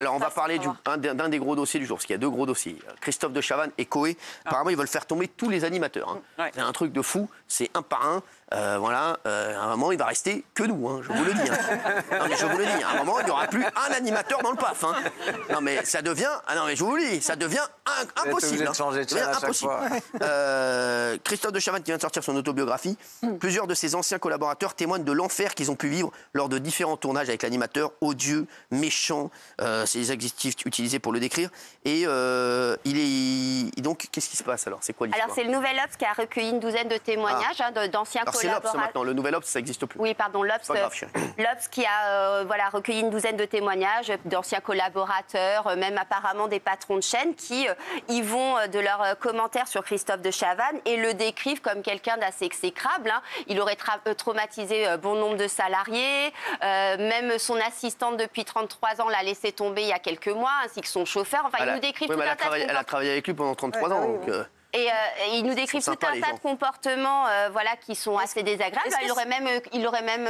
Alors on va parler d'un des gros dossiers du jour, parce qu'il y a deux gros dossiers. Christophe de Chavannes et Coé, apparemment ils veulent faire tomber tous les animateurs. Hein. Ouais. C'est un truc de fou, c'est un par un. Voilà, à un moment il va rester que nous, hein, je vous le dis. Hein. Non mais je vous le dis, à un moment il n'y aura plus un animateur dans le PAF. Hein. Non mais ça devient, non mais je vous le dis, ça devient impossible. Hein. Ça devient impossible. Christophe de Chavannes qui vient de sortir son autobiographie, plusieurs de ses anciens collaborateurs témoignent de l'enfer qu'ils ont pu vivre lors de différents tournages avec l'animateur, odieux, méchant. C'est les adjectifs utilisés pour le décrire. Et donc, qu'est-ce qui se passe alors? C'est quoi l'histoire? Alors, c'est le Nouvel Obs qui a recueilli une douzaine de témoignages d'anciens collaborateurs. C'est l'Obs maintenant, le Nouvel Obs, ça n'existe plus. Oui, pardon, l'Obs qui a recueilli une douzaine de témoignages d'anciens collaborateurs, même apparemment des patrons de chaîne, qui y vont de leurs commentaires sur Christophe de Chavannes et le décrivent comme quelqu'un d'assez exécrable. Hein. Il aurait traumatisé bon nombre de salariés, même son assistante depuis 33 ans l'a laissé tomber il y a quelques mois, ainsi que son chauffeur. Enfin, il nous décrit tout un tas de comportements. Elle a travaillé avec lui pendant 33 ans. Donc, et il nous décrit tout un tas de comportements qui sont assez désagréables. Il aurait même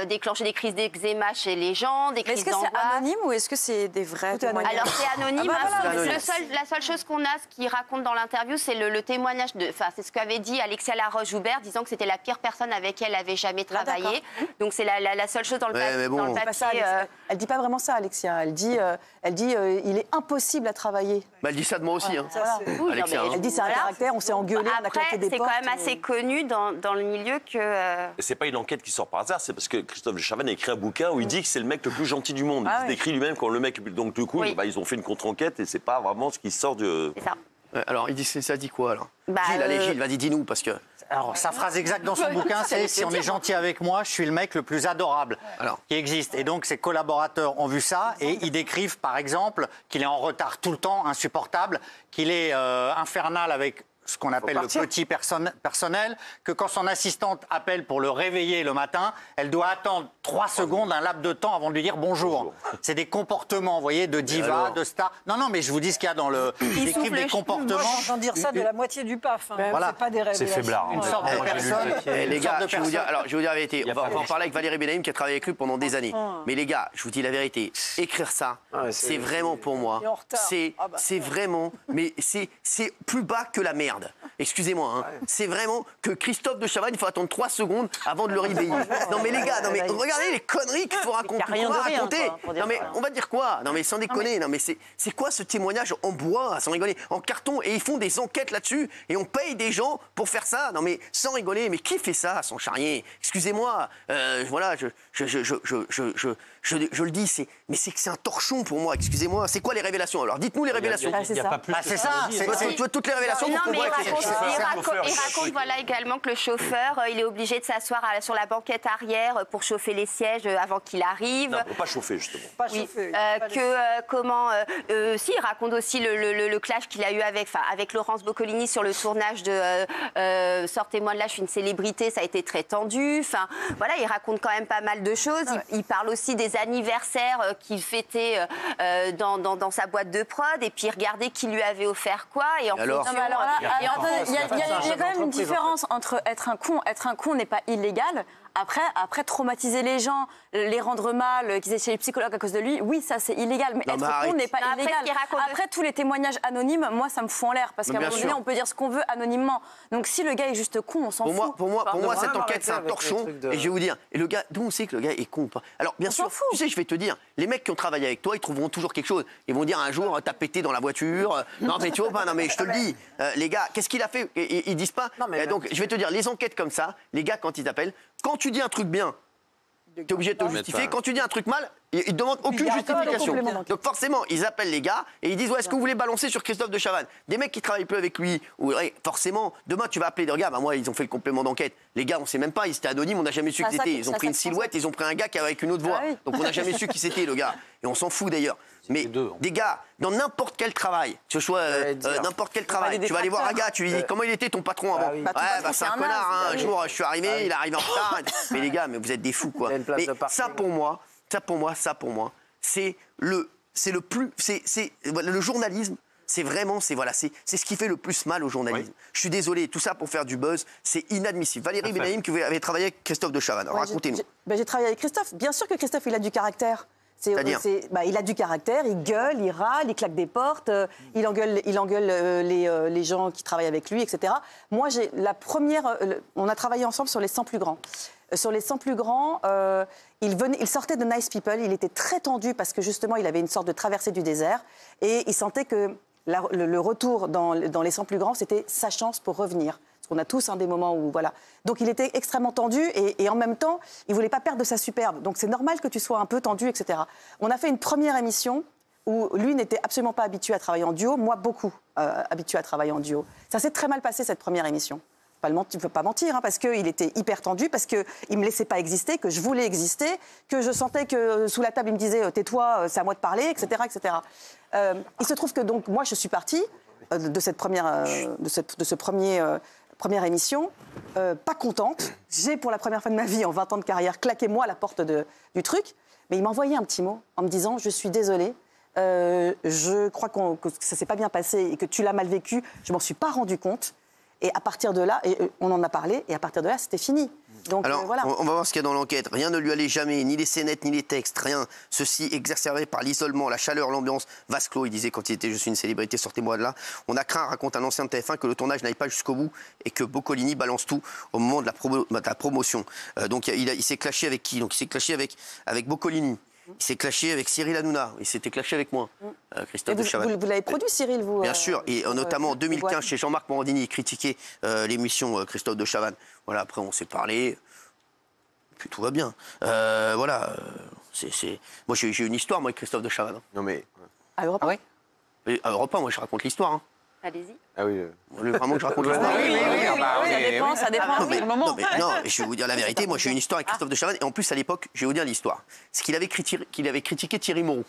déclenché des crises d'eczéma chez les gens, des crises d'angoisse. Est-ce que c'est anonyme ou est-ce que c'est des vrais témoignages? Alors c'est anonyme. La seule chose qu'on a, ce qu'il raconte dans l'interview, c'est le témoignage c'est ce qu'avait dit Alexia Laroche-Joubert, disant que c'était la pire personne avec qui elle avait jamais travaillé. Donc c'est la seule chose dans le papier. Elle dit pas vraiment ça, Alexia. Elle dit il est impossible à travailler. Elle dit ça de moi aussi. Hein. Alexia. Elle dit c'est un caractère, on s'est engueulé, on a claqué des portes. Après, c'est quand même assez connu dans le milieu que... C'est pas une enquête qui sort par hasard, c'est parce que Christophe de Chavannes a écrit un bouquin où il dit que c'est le mec le plus gentil du monde. Il se décrit lui-même comme le mec... Donc du coup, ils ont fait une contre-enquête et c'est pas vraiment ce qui sort de... C'est ça. Alors, ça dit quoi, alors Gilles, allez, Gilles, vas-y, dis-nous, parce que... Alors, sa phrase exacte dans son bouquin, c'est « Si on est gentil avec moi, je suis le mec le plus adorable qui existe ». Et donc, ses collaborateurs ont vu ça et ils décrivent, par exemple, qu'il est en retard tout le temps, insupportable, qu'il est infernal avec ce qu'on appelle le petit personnel, que quand son assistante appelle pour le réveiller le matin, elle doit attendre 3 secondes, un laps de temps avant de lui dire bonjour. C'est des comportements, vous voyez, de diva, de star. Non, mais je vous dis ce qu'il y a dans le... Il décrit des comportements... Moi, j'entends dire ça de la moitié du PAF. Hein. Voilà. C'est pas des révélations. C'est faiblard. Une sorte de personne... Les gars, je vais vous dire la vérité. On va en parler avec Valérie Benaïm qui a travaillé avec lui pendant des années. Mais les gars, je vous dis la vérité. Écrire ça, c'est vraiment pour moi. C'est vraiment... Mais c'est plus bas que la merde. Excusez-moi, hein. C'est vraiment que Christophe de Chavannes, il faut attendre 3 secondes avant de le réveiller. Non mais les gars, regardez les conneries qu'il faut raconter. Non mais on va dire quoi? Non mais sans déconner, non mais c'est quoi ce témoignage en bois, sans rigoler, en carton, et ils font des enquêtes là-dessus et on paye des gens pour faire ça. Non mais sans rigoler, mais qui fait ça sans charrier? Excusez-moi, voilà, je le dis, mais c'est que c'est un torchon pour moi. Excusez-moi, c'est quoi les révélations? Alors dites-nous les révélations. C'est ça. Tu veux toutes les révélations? Non, mais il raconte également que le chauffeur, il est obligé de s'asseoir sur la banquette arrière pour chauffer les sièges avant qu'il arrive. Non, pour pas chauffer, justement. Pas chauffer. Il raconte aussi le clash qu'il a eu avec Laurence Boccolini sur le tournage de Sortez-moi de là, je suis une célébrité, ça a été très tendu. Enfin, voilà, il raconte quand même pas mal de choses. Il parle aussi des anniversaires qu'il fêtait dans sa boîte de prod, et puis regardez qui lui avait offert quoi. Et en alors, il y a quand même une différence entre être un con n'est pas illégal. Après, traumatiser les gens, les rendre mal, qu'ils aient chez les psychologues à cause de lui, oui, ça c'est illégal. Mais être con n'est pas illégal. Après, tous les témoignages anonymes, moi, ça me fout en l'air. Parce qu'à un moment donné, on peut dire ce qu'on veut anonymement. Donc si le gars est juste con, on s'en fout. Pour moi cette enquête, c'est un torchon. Et je vais vous dire, et le gars, d'où on sait que le gars est con ou pas? Alors, bien sûr, tu sais, je vais te dire, les mecs qui ont travaillé avec toi, ils trouveront toujours quelque chose. Ils vont dire un jour, t'as pété dans la voiture. Non, mais tu vois pas, non, mais je te le dis. Les gars, qu'est-ce qu'il a fait? Ils disent pas. Donc, je vais te dire, les enquêtes comme ça, les gars, quand ils appellent, quand tu dis un truc bien, tu es obligé de te justifier. Quand tu dis un truc mal, ils ne demandent aucune justification. Donc forcément, ils appellent les gars et ils disent est-ce que vous voulez balancer sur Christophe de Chavannes? Des mecs qui travaillent plus avec lui. Forcément, demain tu vas appeler des gars. Moi, ils ont fait le complément d'enquête. Les gars, on ne sait même pas. Ils étaient anonymes. On n'a jamais su qui c'était. Ils ont pris une silhouette. Ils ont pris un gars qui avait avec une autre voix. Donc on n'a jamais su qui c'était le gars. Et on s'en fout d'ailleurs. Mais des gars, dans n'importe quel travail, que ce soit n'importe quel travail, tu vas aller voir un gars, tu lui dis comment il était ton patron avant? C'est un connard. Un jour, je suis arrivé, il arrive en retard. Mais les gars, mais vous êtes des fous quoi. Mais ça pour moi, c'est le journalisme. C'est ce qui fait le plus mal au journalisme. Je suis désolé, tout ça pour faire du buzz, c'est inadmissible. Valérie Benaïm, que vous avez travaillé avec Christophe de Chavannes, racontez-nous. J'ai travaillé avec Christophe. Bien sûr que Christophe, il a du caractère. Il a du caractère, il gueule, il râle, il claque des portes, il engueule les gens qui travaillent avec lui, etc. Moi, on a travaillé ensemble sur les 100 plus grands. Sur les 100 plus grands, il sortait de Nice People, il était très tendu parce que justement, il avait une sorte de traversée du désert et il sentait que le retour dans les 100 plus grands, c'était sa chance pour revenir. Parce qu'on a tous des moments où, voilà. Donc, il était extrêmement tendu et en même temps, il ne voulait pas perdre de sa superbe. Donc, c'est normal que tu sois un peu tendu, etc. On a fait une première émission où lui n'était absolument pas habitué à travailler en duo, moi, beaucoup habitué à travailler en duo. Ça s'est très mal passé, cette première émission. Tu ne peux pas mentir, parce qu'il était hyper tendu, parce qu'il ne me laissait pas exister, que je voulais exister, que je sentais que sous la table, il me disait « tais-toi, c'est à moi de parler », etc. etc. Il se trouve que donc, moi, je suis partie de cette première émission, pas contente. J'ai, pour la première fois de ma vie, en 20 ans de carrière, claqué moi à la porte du truc. Mais il m'a envoyé un petit mot en me disant « Je suis désolée, je crois que ça ne s'est pas bien passé et que tu l'as mal vécu. Je ne m'en suis pas rendu compte. » Et à partir de là, on en a parlé, et à partir de là, c'était fini. Donc, alors, voilà. on va voir ce qu'il y a dans l'enquête. Rien ne lui allait jamais, ni les scénettes, ni les textes, rien. Ceci exacerbé par l'isolement, la chaleur, l'ambiance. Vase clos, il disait quand il était « Je suis une célébrité, sortez-moi de là ». On a craint, raconte un ancien de TF1, que le tournage n'aille pas jusqu'au bout et que Boccolini balance tout au moment de la promotion. Donc il s'est clashé avec qui? Donc il s'est clashé avec Boccolini. Il s'est clashé avec Cyril Hanouna. Il s'était clashé avec moi, Christophe de Chavannes. Vous l'avez produit, Cyril, vous Bien sûr, et notamment en 2015, chez Jean-Marc Morandini, il critiquait l'émission Christophe de Chavannes. Voilà, après, on s'est parlé, puis tout va bien. Voilà, moi, j'ai eu une histoire, moi, avec Christophe de Chavannes. Non, mais... À Europe 1 À Europe 1, moi, je raconte l'histoire. Allez-y. Ah oui. Vraiment que je raconte l'histoire. Oui, ça dépend, c'est le moment. Non, je vais vous dire la vérité. Moi, j'ai eu une histoire avec Christophe de Chavannes. Et en plus, à l'époque, je vais vous dire l'histoire. C'est qu'il avait critiqué Thierry Moreau.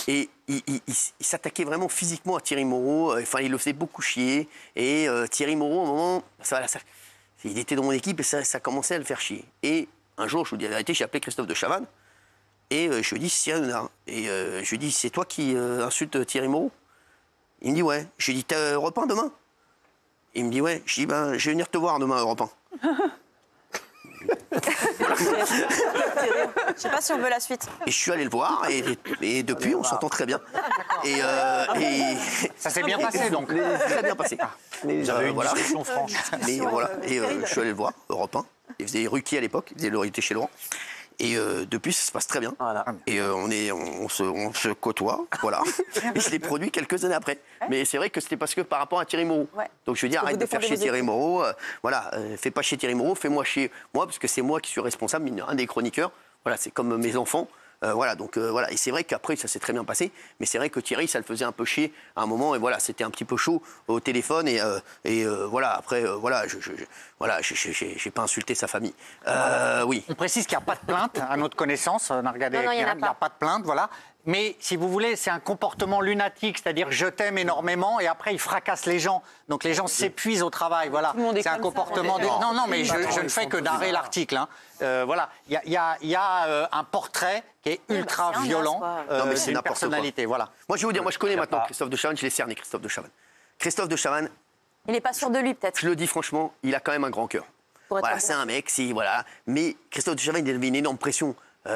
Et il s'attaquait vraiment physiquement à Thierry Moreau. Enfin, il le faisait beaucoup chier. Et Thierry Moreau, à un moment, il était dans mon équipe et ça commençait à le faire chier. Et un jour, je vous dis la vérité, j'ai appelé Christophe de Chavannes. Et je lui ai dit, c'est Cyril Hanouna. Et je lui ai dit, c'est toi qui insultes Thierry Moreau? Il me dit, ouais. Je lui ai dit, t'as Europe 1 demain? Il me dit, ouais. Je dis, ben, je vais venir te voir demain à Europe 1. Je sais pas si on veut la suite. Et je suis allé le voir, et depuis, on s'entend très bien. Et ça s'est bien passé, donc. Très bien passé. J'avais une voilà. discussion franche. Mais voilà. Et je suis allé le voir, Europe 1. Il faisait Ruquier à l'époque, il était chez Laurent. Et depuis, ça se passe très bien. Voilà. Et on se côtoie, voilà. Et je l'ai produit quelques années après. Mais c'est vrai que c'était parce que par rapport à Thierry Moreau. Ouais. Donc je veux dire, arrête de faire chier Thierry Moreau. Voilà, fais pas chier Thierry Moreau, fais-moi chier moi, parce que c'est moi qui suis responsable, un des chroniqueurs. Voilà, c'est comme mes enfants. Voilà, donc voilà. Et c'est vrai qu'après, ça s'est très bien passé. Mais c'est vrai que Thierry, ça le faisait un peu chier à un moment. Et voilà, c'était un petit peu chaud au téléphone. Et voilà, après, voilà, j'ai pas insulté sa famille. Oui. On précise qu'il n'y a pas de plainte, à notre connaissance. On a regardé, il n'y a pas de plainte, voilà. Mais si vous voulez, c'est un comportement lunatique, c'est-à-dire je t'aime énormément et après il fracasse les gens. Donc les gens s'épuisent au travail, voilà. C'est un comportement. Non, mais je ne fais que narrer l'article. Hein. Voilà, il y a un portrait qui est ultra violent. C'est une personnalité, voilà. Moi je vais vous dire, moi je connais maintenant Christophe de Chavannes, je l'ai cerné Christophe de Chavannes. Christophe de Chavannes. Il n'est pas sûr de lui peut-être. Je le dis franchement, il a quand même un grand cœur. Voilà, c'est un mec, voilà. Mais Christophe de Chavannes, il avait une énorme pression.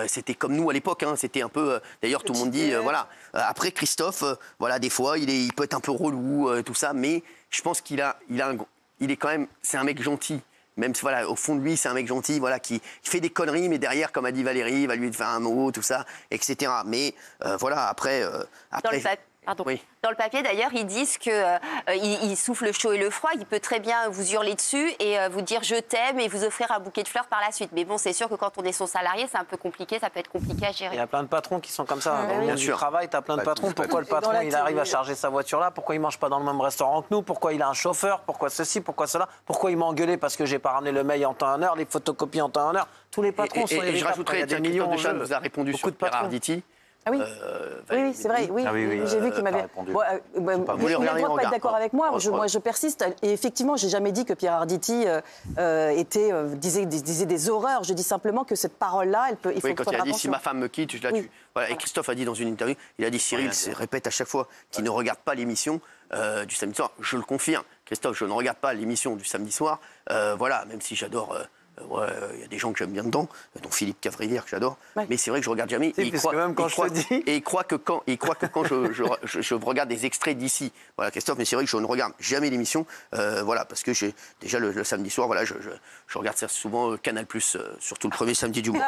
C'était comme nous à l'époque, hein. C'était un peu. D'ailleurs, tout le monde dit, voilà. Après Christophe, voilà, des fois, il peut être un peu relou, tout ça, mais je pense il est quand même, c'est un mec gentil. Même voilà, au fond de lui, c'est un mec gentil, voilà, qui fait des conneries, mais derrière, comme a dit Valérie, il va lui faire un mot, tout ça, etc. Mais voilà, après. Pardon. Oui. Dans le papier, d'ailleurs, ils disent qu'il souffle le chaud et le froid. Il peut très bien vous hurler dessus et vous dire « je t'aime » et vous offrir un bouquet de fleurs par la suite. Mais bon, c'est sûr que quand on est son salarié, c'est un peu compliqué. Ça peut être compliqué à gérer. Il y a plein de patrons qui sont comme ça. Dans le monde du travail, tu as plein de patrons. Pourquoi le patron, il arrive à charger sa voiture là? Pourquoi il ne mange pas dans le même restaurant que nous? Pourquoi il a un chauffeur? Pourquoi ceci? Pourquoi cela? Pourquoi il m'a engueulé parce que j'ai pas ramené le mail en temps et en heure, les photocopies en temps et en heure? Tous les patrons sont et je rajouterais, des millions de choses. Vous a répondu sur Pierre Arditi. Ah oui, oui, c'est vrai, oui. J'ai vu qu'il m'avait. Vous n'avez pas être d'accord avec moi. Moi, je persiste. Et effectivement, j'ai jamais dit que Pierre Arditi disait des horreurs. Je dis simplement que cette parole-là, il faut faire attention. Quand il a dit si ma femme me quitte, je la tue. Voilà. Et Christophe a dit dans une interview, il a dit Cyril répète à chaque fois qu'il ne regarde pas l'émission du samedi soir. Je le confirme, Christophe, je ne regarde pas l'émission du samedi soir. Voilà, même si j'adore. il y a des gens que j'aime bien dedans, dont Philippe Cavrivière, que j'adore. Ouais. Mais c'est vrai que je regarde jamais. Et il croit que quand je regarde des extraits d'ici, voilà, Christophe, mais c'est vrai que je ne regarde jamais l'émission, voilà, parce que j'ai déjà le samedi soir, voilà, je regarde ça souvent Canal+, surtout le premier samedi du mois.